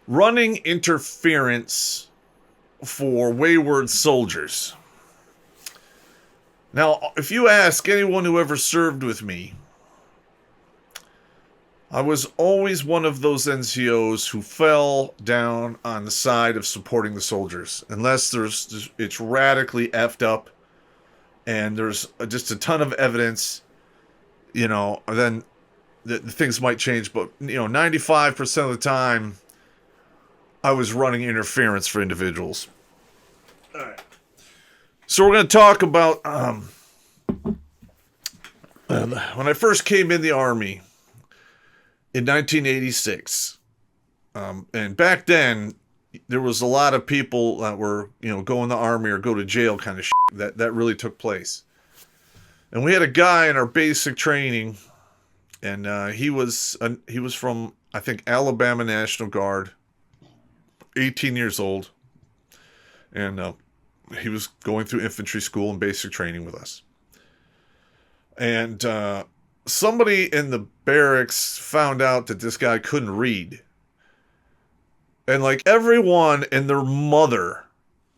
Running interference for wayward soldiers. Now, if you ask anyone who ever served with me, I was always one of those NCOs who fell down on the side of supporting the soldiers, unless it's radically effed up and there's just a ton of evidence, then the things might change. But 95% of the time, I was running interference for individuals. All right. So we're going to talk about when I first came in the Army in 1986. And back then, there was a lot of people that were, go in the Army or go to jail kind of shit. That really took place. And we had a guy in our basic training, and he was from, I think, Alabama National Guard, 18 years old. And he was going through infantry school and basic training with us. And somebody in the barracks found out that this guy couldn't read. And like everyone and their mother,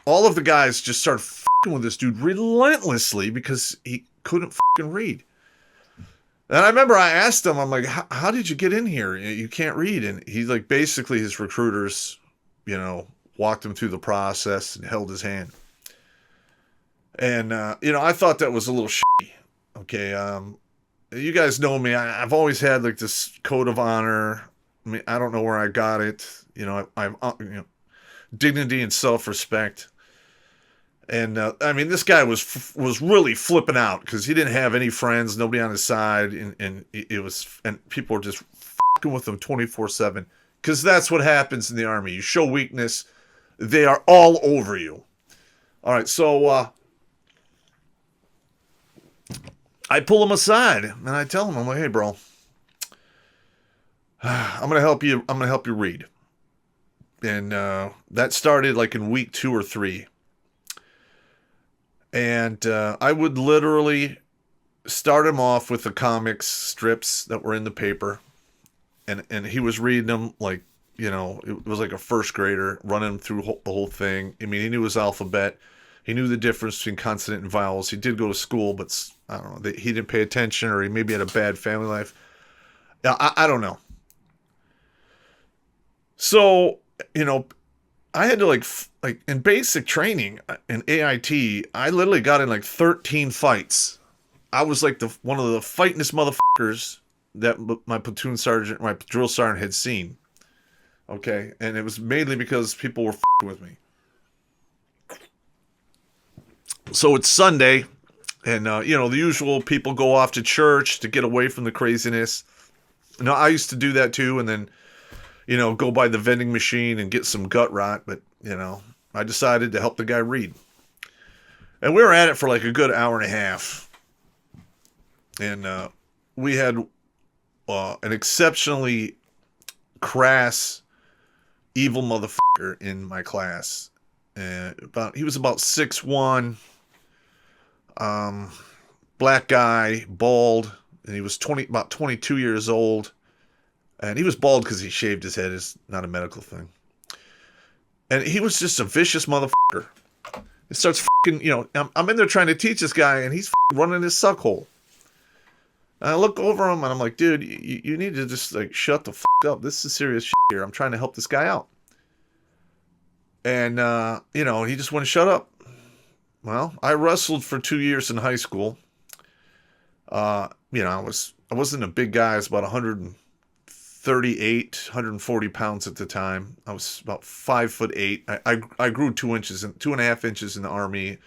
all of the guys just started f***ing with this dude relentlessly because he couldn't f***ing read. And I remember I asked him, I'm like, how did you get in here? You can't read. And he like basically his recruiters, walked him through the process and held his hand. And, I thought that was a little shitty. Okay. You guys know me. I've always had like this code of honor. I mean, I don't know where I got it. I've dignity and self-respect. And, this guy was really flipping out because he didn't have any friends, nobody on his side. And people were just fucking with him 24/7 because that's what happens in the Army. You show weakness, they are all over you. All right. So, I pull him aside and I tell him, I'm like, hey, bro, I'm going to help you. I'm going to help you read. And that started like in week 2 or 3. And I would literally start him off with the comics strips that were in the paper. And he was reading them like, it was like a first grader, running him through the whole thing. I mean, he knew his alphabet. He knew the difference between consonant and vowels. He did go to school, but I don't know. He didn't pay attention, or he maybe had a bad family life. I don't know. So, I had to like in basic training in AIT, I literally got in like 13 fights. I was like one of the fightingest motherfuckers that my platoon sergeant, my drill sergeant had seen. Okay. And it was mainly because people were f***ing with me. So it's Sunday, and, the usual people go off to church to get away from the craziness. I used to do that too, and then, go by the vending machine and get some gut rot, but, I decided to help the guy read. And we were at it for like a good hour and a half. And we had an exceptionally crass, evil motherfucker in my class. He was about 6'1", black guy, bald, and he was about 22 years old. And he was bald because he shaved his head. It's not a medical thing. And he was just a vicious motherfucker. It starts fucking, I'm in there trying to teach this guy, and he's running his suck hole. And I look over him, and I'm like, dude, you need to just, like, shut the fuck up. This is serious shit here. I'm trying to help this guy out. And, he just wouldn't shut up. Well, I wrestled for 2 years in high school. I wasn't a big guy. I was about 138, 140 pounds at the time. I was about 5'8". I grew 2.5 inches in the Army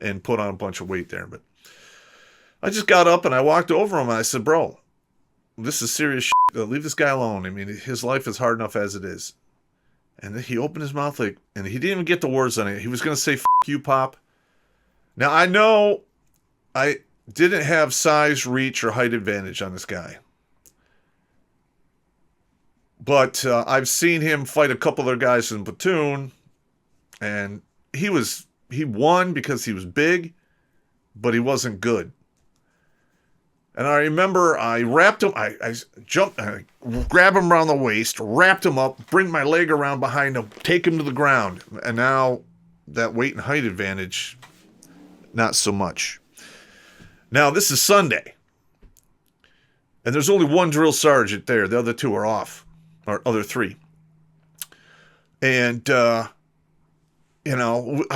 and put on a bunch of weight there. But I just got up and I walked over him and I said, bro, this is serious shit. Leave this guy alone. I mean, his life is hard enough as it is. And then he opened his mouth and he didn't even get the words on it. He was going to say, "F you, Pop." Now, I know I didn't have size, reach, or height advantage on this guy. But I've seen him fight a couple other guys in the platoon, and he won because he was big, but he wasn't good. And I remember I wrapped him, I jumped, I grabbed him around the waist, wrapped him up, bring my leg around behind him, take him to the ground. And now that weight and height advantage, not so much. Now this is Sunday. And there's only one drill sergeant there. The other two are off, or other three. And, I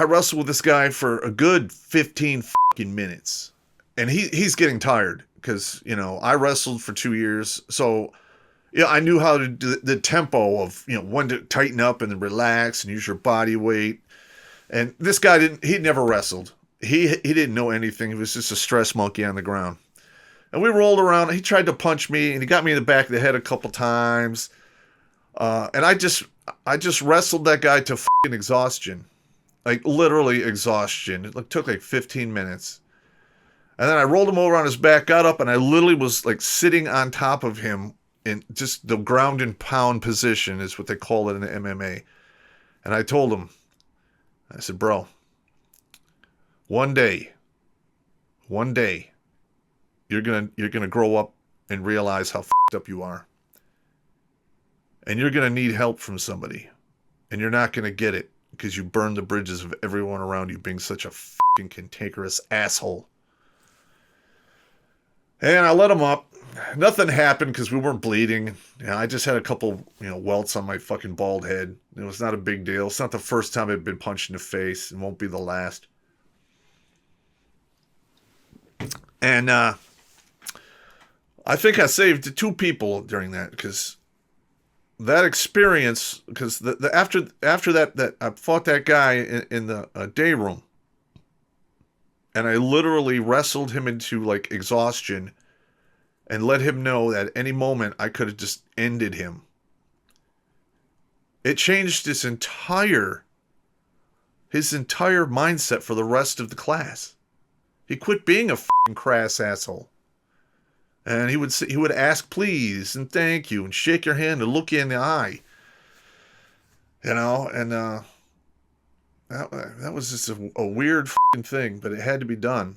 wrestled with this guy for a good 15 fucking minutes. And he's getting tired because, I wrestled for 2 years. So, I knew how to do the tempo of, when to tighten up and then relax and use your body weight. And this guy he never wrestled. He didn't know anything. He was just a stress monkey on the ground. And we rolled around. He tried to punch me and he got me in the back of the head a couple times. And I just wrestled that guy to fucking exhaustion. Like literally exhaustion. It took like 15 minutes. And then I rolled him over on his back, got up, and I literally was like sitting on top of him in just the ground and pound position is what they call it in the MMA. And I told him, I said, bro, one day, you're gonna grow up and realize how fucked up you are. And you're gonna need help from somebody. And you're not gonna get it because you burned the bridges of everyone around you being such a fucking cantankerous asshole. And I let him up. Nothing happened because we weren't bleeding. I just had a couple, welts on my fucking bald head. It was not a big deal. It's not the first time I've been punched in the face. It won't be the last. And I think I saved 2 people during that because that experience, because after that I fought that guy in the day room. And I literally wrestled him into like exhaustion and let him know that at any moment I could have just ended him. It changed his entire mindset for the rest of the class. He quit being a fucking crass asshole. And he would ask please and thank you and shake your hand and look you in the eye. And that was just a weird fucking thing, but it had to be done.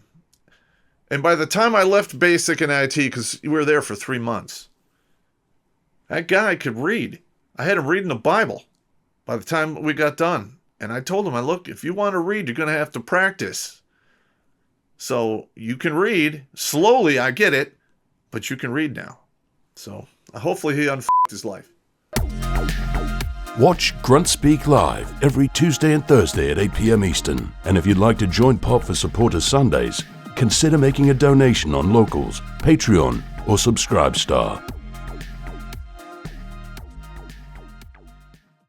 And by the time I left basic and IT, because we were there for 3 months, that guy could read. I had him reading the Bible by the time we got done. And I told him, look, if you want to read, you're going to have to practice. So you can read. Slowly, I get it, but you can read now. So hopefully he unfucked his life. Watch Grunt Speak live every Tuesday and Thursday at 8 p.m. Eastern. And if you'd like to join Pop for Supporters Sundays, consider making a donation on Locals, Patreon, or Subscribe Star.